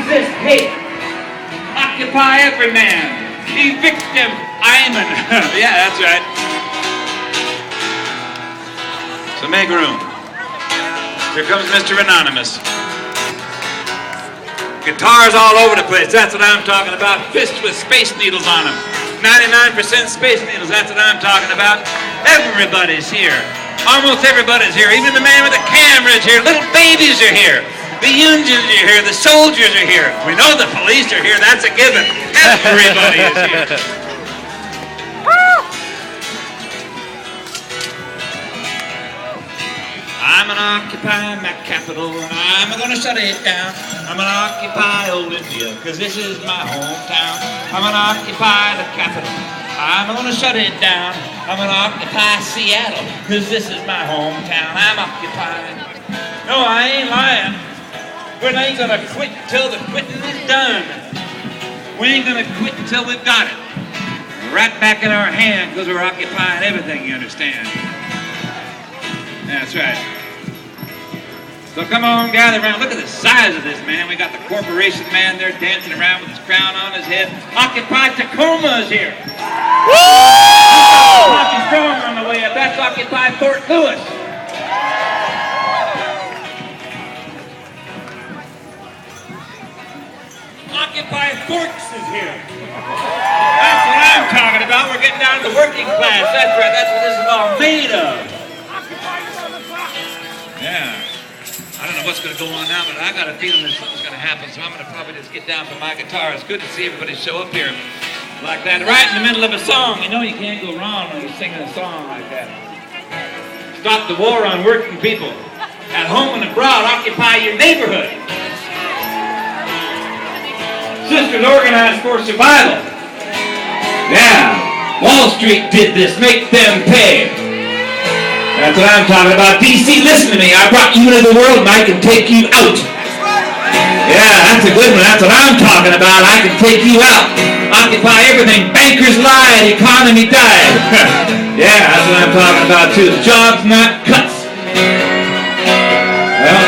Resist hate. Occupy every man. Evict them, Iman. Yeah, that's right. So make room. Here comes Mr. Anonymous. Guitars all over the place, that's what I'm talking about. Fists with space needles on them. 99% space needles, that's what I'm talking about. Everybody's here. Almost everybody's here. Even the man with the camera is here. Little babies are here. The unions are here. The soldiers are here. We know the police are here. That's a given. Everybody is here. I'm gonna occupy my capital and I'm gonna shut it down. I'm gonna occupy Olympia, cause this is my hometown. I'm gonna occupy the capital. I'm gonna shut it down. I'm gonna occupy Seattle, cause this is my hometown. I'm occupying. No, I ain't lying. We ain't gonna quit till the quitting is done. We ain't gonna quit until we've got it. Right back in our hand, because we're occupying everything, you understand. That's right. So come on, gather around. Look at the size of this, man. We got the corporation man there dancing around with his crown on his head. Occupy Tacoma is here. Woo! Hockey Strong on the way up. That's Occupy Fort Lewis. Occupy Forks is here. That's what I'm talking about. We're getting down to the working class. That's right. That's what this is all made of. Yeah. I don't know what's going to go on now, but I got a feeling that something's going to happen, so I'm going to probably just get down for my guitar. It's good to see everybody show up here like that, right in the middle of a song. You know you can't go wrong when you're singing a song like that. Stop the war on working people. At home and abroad, occupy your neighborhood. Sisters organized for survival. Yeah, Wall Street did this. Make them pay. That's what I'm talking about. DC, listen to me. I brought you into the world and I can take you out. Yeah, that's a good one. That's what I'm talking about. I can take you out. Occupy everything. Bankers lied. Economy died. Yeah, that's what I'm talking about too. Jobs, not cuts. Well,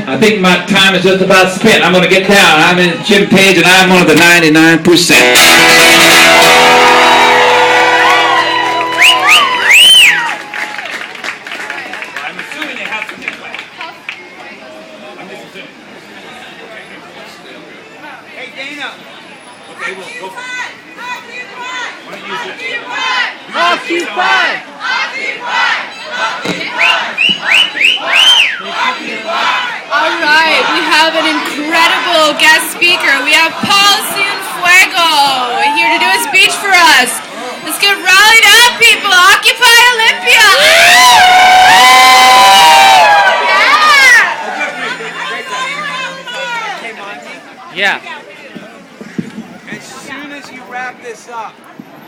I think my time is just about spent. I'm going to get down. I'm in Jim Page and I'm one of the 99%. All right, we have an incredible guest speaker. We have Paul Cienfuego here to do a speech for us. Let's get rallied up, people. Occupy Olympia. Yeah. As soon as you wrap this up.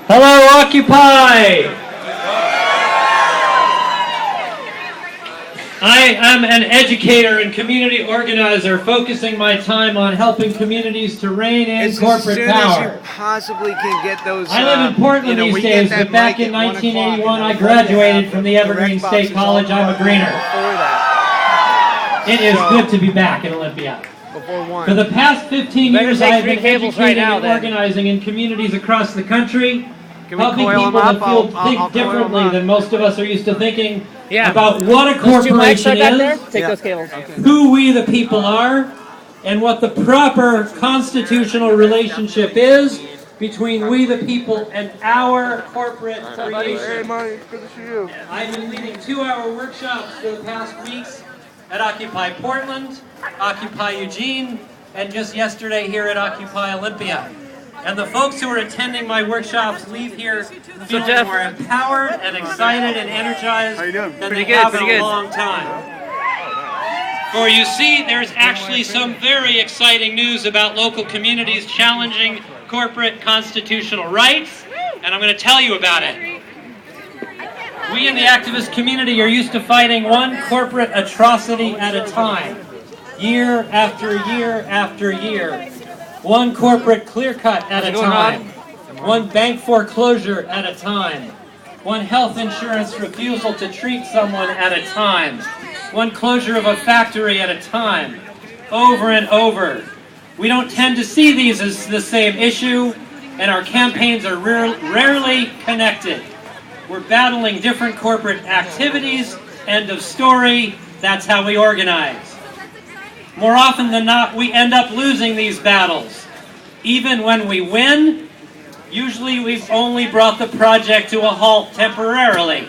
Hello, Occupy! I am an educator and community organizer focusing my time on helping communities to rein in corporate power. As you possibly can get those. I live in Portland these days, but back in 1981 I graduated from the Evergreen State College. I'm a greener. It is good to be back in Olympia. For the past 15 years I have been educating and organizing in communities across the country, helping people to think differently than most of us are used to thinking about what a corporation is, who we the people are, and what the proper constitutional relationship is between we the people and our corporate creation. Hey, Marty, it's good to see you. I've been leading 2-hour workshops for the past weeks at Occupy Portland, Occupy Eugene, and just yesterday here at Occupy Olympia. And the folks who are attending my workshops leave here feeling more empowered and excited and energized than they have in a long time. For you see, there's actually some very exciting news about local communities challenging corporate constitutional rights, and I'm going to tell you about it. We in the activist community are used to fighting one corporate atrocity at a time, year after year after year. One corporate clear-cut at a time, one bank foreclosure at a time, one health insurance refusal to treat someone at a time, one closure of a factory at a time, over and over. We don't tend to see these as the same issue, and our campaigns are rarely connected. We're battling different corporate activities, end of story, that's how we organize. More often than not, we end up losing these battles. Even when we win, usually we've only brought the project to a halt temporarily,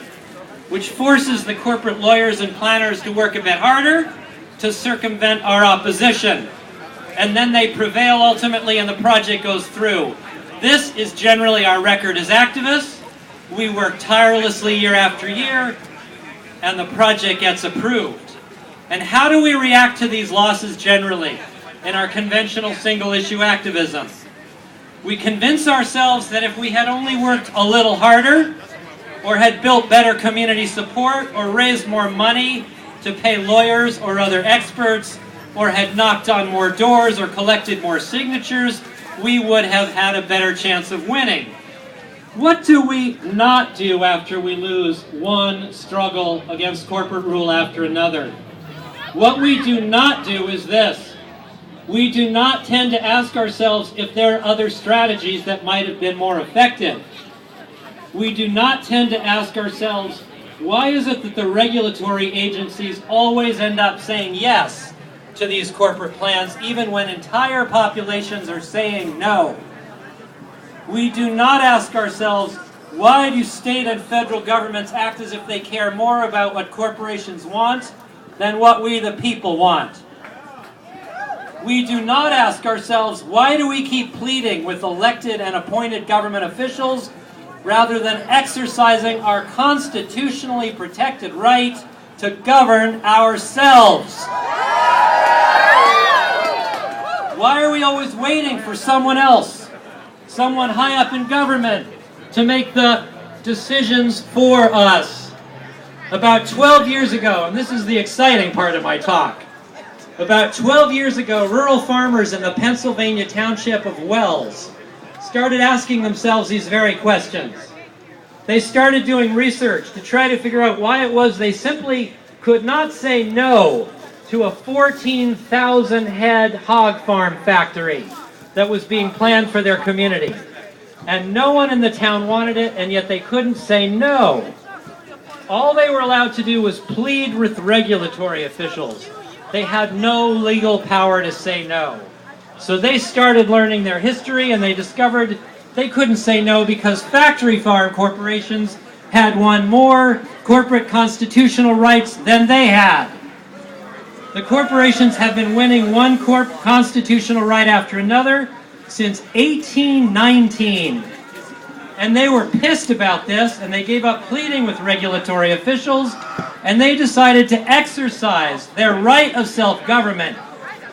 which forces the corporate lawyers and planners to work a bit harder to circumvent our opposition. And then they prevail ultimately and the project goes through. This is generally our record as activists. We work tirelessly year after year, and the project gets approved. And how do we react to these losses generally in our conventional single-issue activism? We convince ourselves that if we had only worked a little harder, or had built better community support, or raised more money to pay lawyers or other experts, or had knocked on more doors or collected more signatures, we would have had a better chance of winning. What do we not do after we lose one struggle against corporate rule after another? What we do not do is this. We do not tend to ask ourselves if there are other strategies that might have been more effective. We do not tend to ask ourselves, why is it that the regulatory agencies always end up saying yes to these corporate plans, even when entire populations are saying no? We do not ask ourselves, why do state and federal governments act as if they care more about what corporations want than what we the people want? We do not ask ourselves, why do we keep pleading with elected and appointed government officials rather than exercising our constitutionally protected right to govern ourselves? Why are we always waiting for someone else, someone high up in government, to make the decisions for us? About 12 years ago, and this is the exciting part of my talk, about 12 years ago, rural farmers in the Pennsylvania township of Wells started asking themselves these very questions. They started doing research to try to figure out why it was they simply could not say no to a 14,000 head hog farm factory that was being planned for their community. And no one in the town wanted it, and yet they couldn't say no. All they were allowed to do was plead with regulatory officials. They had no legal power to say no. So they started learning their history, and they discovered they couldn't say no because factory farm corporations had won more corporate constitutional rights than they had. The corporations have been winning one constitutional right after another since 1819. And they were pissed about this, and they gave up pleading with regulatory officials, and they decided to exercise their right of self-government,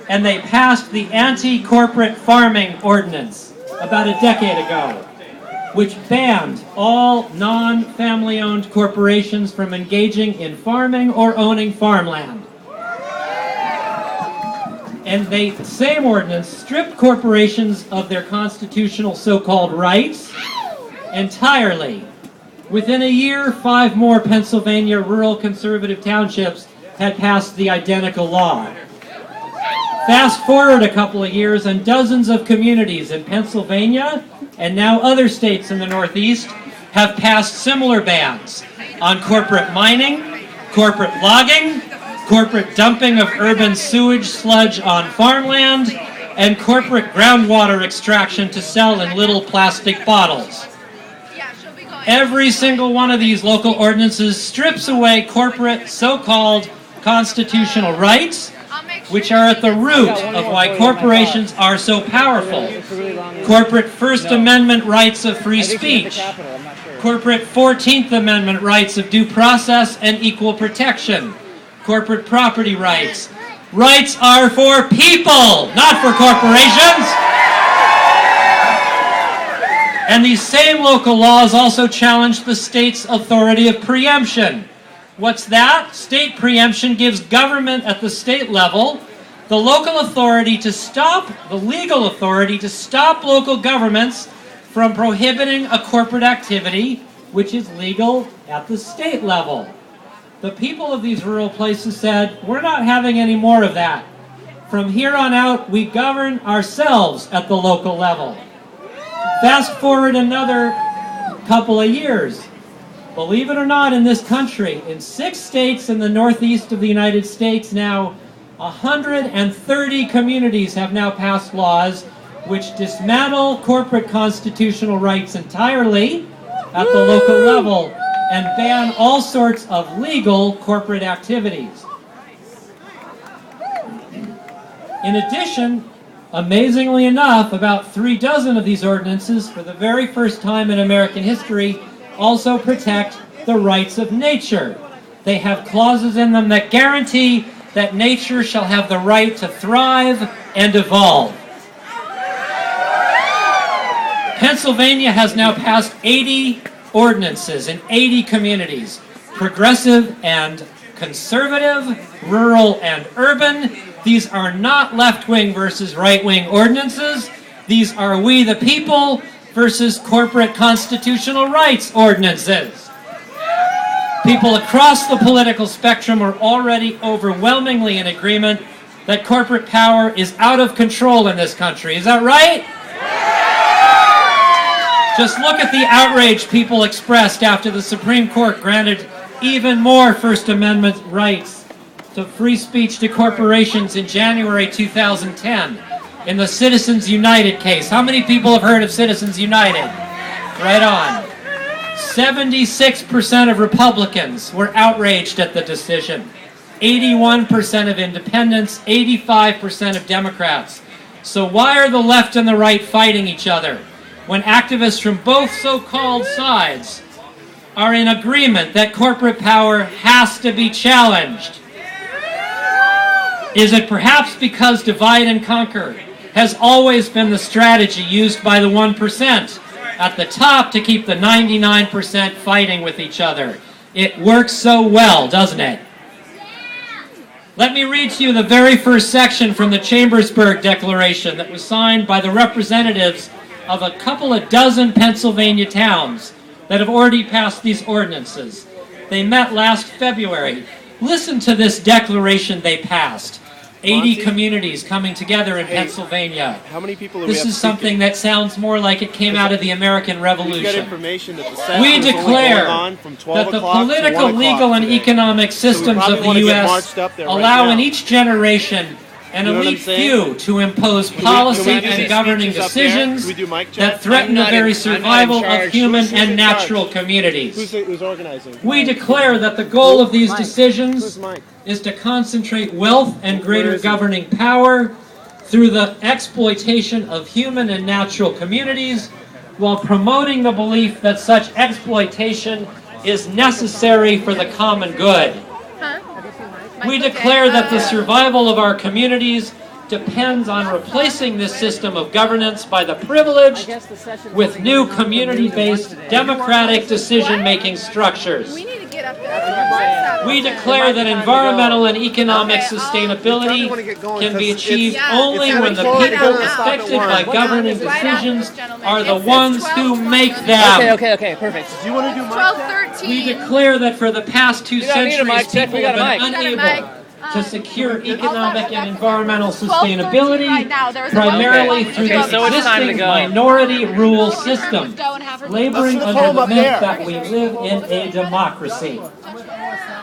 and they passed the Anti-Corporate Farming Ordinance about a decade ago, which banned all non-family-owned corporations from engaging in farming or owning farmland. And the same ordinance stripped corporations of their constitutional so-called rights entirely. Within a year, 5 more Pennsylvania rural conservative townships had passed the identical law. Fast forward a couple of years, and dozens of communities in Pennsylvania and now other states in the Northeast have passed similar bans on corporate mining, corporate logging, corporate dumping of urban sewage sludge on farmland, and corporate groundwater extraction to sell in little plastic bottles. Every single one of these local ordinances strips away corporate so-called constitutional rights, which are at the root of why corporations are so powerful. Corporate First Amendment rights of free speech, corporate 14th Amendment rights of due process and equal protection, corporate property rights. Rights are for people, not for corporations. And these same local laws also challenge the state's authority of preemption. What's that? State preemption gives government at the state level the local authority to stop, the legal authority to stop local governments from prohibiting a corporate activity which is legal at the state level. The people of these rural places said, we're not having any more of that. From here on out, we govern ourselves at the local level. Fast forward another couple of years. Believe it or not, in this country, in 6 states in the northeast of the United States now, 130 communities have now passed laws which dismantle corporate constitutional rights entirely at the local level and ban all sorts of legal corporate activities. In addition, amazingly enough, about 36 of these ordinances, for the very first time in American history, also protect the rights of nature. They have clauses in them that guarantee that nature shall have the right to thrive and evolve. Pennsylvania has now passed 80 ordinances in 80 communities, progressive and conservative, rural and urban. These are not left-wing versus right-wing ordinances. These are we the people versus corporate constitutional rights ordinances. People across the political spectrum are already overwhelmingly in agreement that corporate power is out of control in this country. Is that right? Just look at the outrage people expressed after the Supreme Court granted even more First Amendment rights to free speech to corporations in January 2010 in the Citizens United case. How many people have heard of Citizens United? Right on. 76% of Republicans were outraged at the decision. 81% of independents, 85% of Democrats. So why are the left and the right fighting each other when activists from both so-called sides are in agreement that corporate power has to be challenged? Is it perhaps because divide and conquer has always been the strategy used by the 1% at the top to keep the 99% fighting with each other? It works so well, doesn't it? Let me read to you the very first section from the Chambersburg Declaration that was signed by the representatives of a couple of dozen Pennsylvania towns that have already passed these ordinances. They met last February. Listen to this declaration they passed. 80 communities coming together in Pennsylvania. How many people This is something that sounds more like it came out of the American Revolution. We We declare that the political, legal, and economic systems of the U.S. allow in each generation an elite few to impose policy and governing decisions that threaten the very survival of human and natural communities. Who's organizing? We declare that the goal of these decisions is to concentrate wealth and greater governing power through the exploitation of human and natural communities, while promoting the belief that such exploitation is necessary for the common good. We declare that the survival of our communities depends on replacing this system of governance by the privileged with new community-based democratic decision-making structures. We declare that environmental and economic sustainability can be achieved only when the people affected by governing decisions are the ones who make them. Okay, perfect. Do you want to do 12-13. We declare that for the past 2 don't need a mic centuries, check, people we got have a been mic. unable to secure economic and environmental sustainability, right now. There's a primarily vote. through Okay, the so it's time to existing go. minority rule system, Go and have her- laboring Let's under hold the up myth there. that we live in a democracy.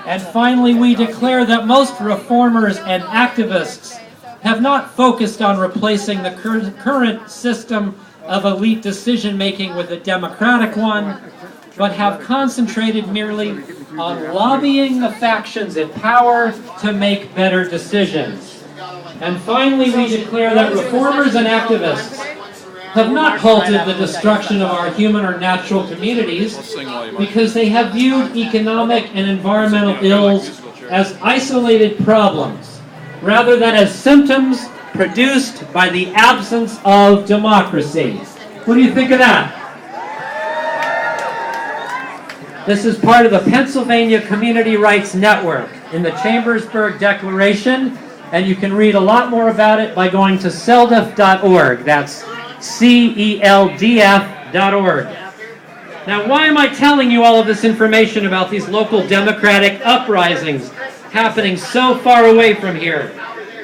And finally, we declare that most reformers and activists have not focused on replacing the current system of elite decision-making with a democratic one, but have concentrated merely on lobbying the factions in power to make better decisions. And finally, we declare that reformers and activists have not halted the destruction of our human or natural communities because they have viewed economic and environmental ills as isolated problems, rather than as symptoms produced by the absence of democracy. What do you think of that? This is part of the Pennsylvania Community Rights Network in the Chambersburg Declaration, and you can read a lot more about it by going to celdf.org. That's CELDF.org. Now, why am I telling you all of this information about these local democratic uprisings happening so far away from here?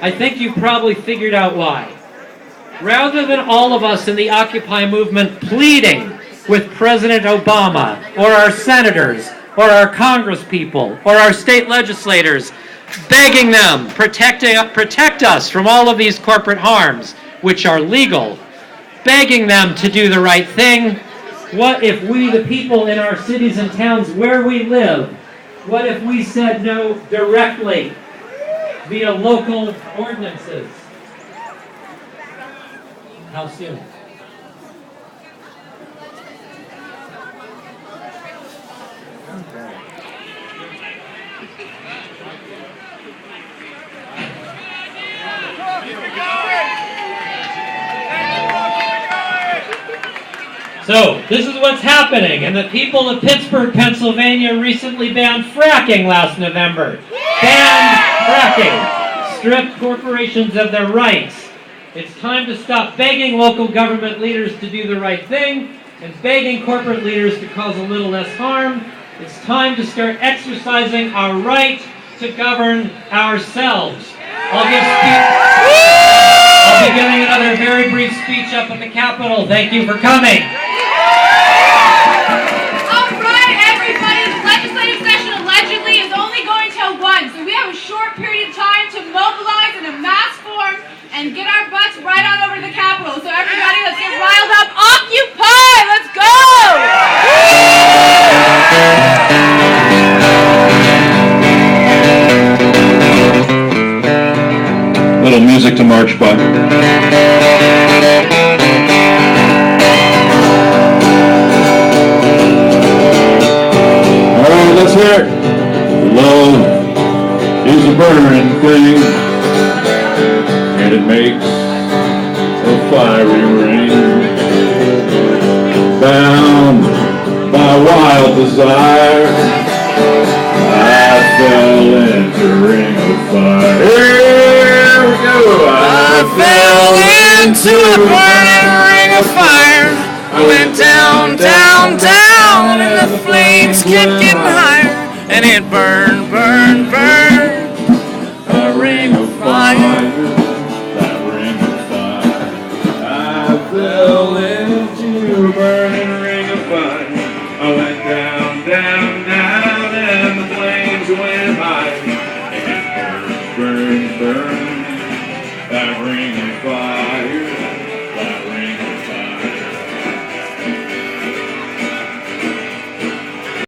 I think you probably figured out why. Rather than all of us in the Occupy movement pleading with President Obama or our senators or our congresspeople or our state legislators, begging them, protect us from all of these corporate harms, which are legal, begging them to do the right thing, what if we, the people in our cities and towns where we live, what if we said no directly via local ordinances? How soon? So, this is what's happening, and the people of Pittsburgh, Pennsylvania recently banned fracking last November. Banned fracking. Stripped corporations of their rights. It's time to stop begging local government leaders to do the right thing and begging corporate leaders to cause a little less harm. It's time to start exercising our right to govern ourselves. I'll be giving another very brief speech up at the Capitol. Thank you for coming. All right, everybody. The legislative session allegedly is only going till 1, so we have a short period of time to mobilize in a mass form and get our butts right on over to the Capitol. So everybody, let's get riled up. Occupy! Let's go! Little music to march by. All right, let's hear it. Love is a burning thing, and it makes a fiery ring. Bound by wild desire, I fell into a ring of fire. Here we go. I fell into a burning ring of fire. I went down, down, down, and the flames kept getting higher. And it burned, burned, burned, a ring of fire.